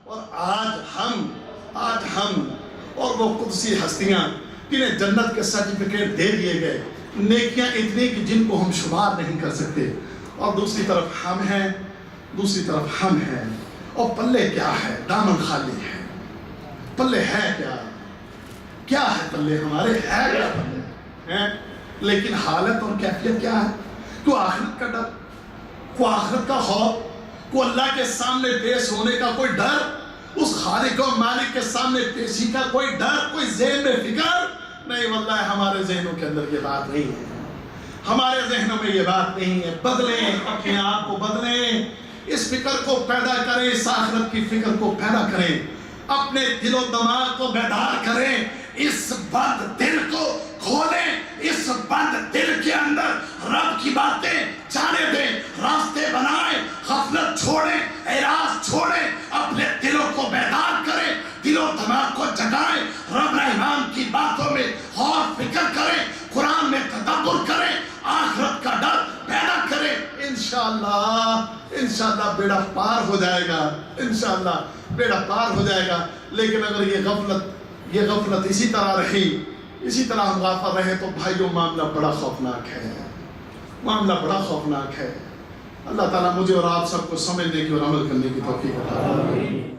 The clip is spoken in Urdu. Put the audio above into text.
اور آج ہم اور وہ قدسی ہستیاں جنہیں جنت کے سرٹیفکیٹ دے دیے گئے، نیکیاں اتنی کہ جن کو ہم شمار نہیں کر سکتے، اور دوسری طرف ہم ہیں اور پلے کیا ہے؟ دامن خالی ہے۔ پلے ہے کیا ہے پلے ہمارے؟ ہے کیا پلے ہیں؟ لیکن حالت اور کیفیت کیا ہے؟ کو آخرت کا ڈر، کو آخرت کا خوف، کو اللہ کے سامنے پیش ہونے کا کوئی ڈر، اس خالق و مالک کے سامنے پیشی کا کوئی ڈر، کوئی ذہن میں فکر نہیں۔ واللہ ہمارے ذہنوں کے اندر یہ بات نہیں ہے، ہمارے ذہنوں میں یہ بات نہیں ہے۔ بدلیں، اپنے آپ کو بدلیں، اس فکر کو پیدا کریں، اس آخرت کی فکر کو پیدا کریں، اپنے دل و دماغ کو بیدار کریں، اس بند دل کو کھولیں، اس بند دل کے اندر رب کی باتیں جانے دیں، راستے بنائیں، غفلت چھوڑیں، اعراض چھوڑیں، اپنے دلوں کو بیدار کریں، دل و دماغ کو جگائیں، رب رحمان کی باتوں میں غور فکر کریں، قرآن میں تدبر کریں، آخرت کا ڈر پیدا کریں۔ انشاءاللہ بیڑا پار ہو جائے گا، انشاءاللہ بیڑا پار ہو جائے گا۔ لیکن اگر یہ غفلت اسی طرح رہی، اسی طرح ہم غافل رہے تو بھائیوں معاملہ بڑا خوفناک ہے، معاملہ بڑا خوفناک ہے۔ اللہ تعالیٰ مجھے اور آپ سب کو سمجھنے کی اور عمل کرنے کی توفیق عطا فرمائے۔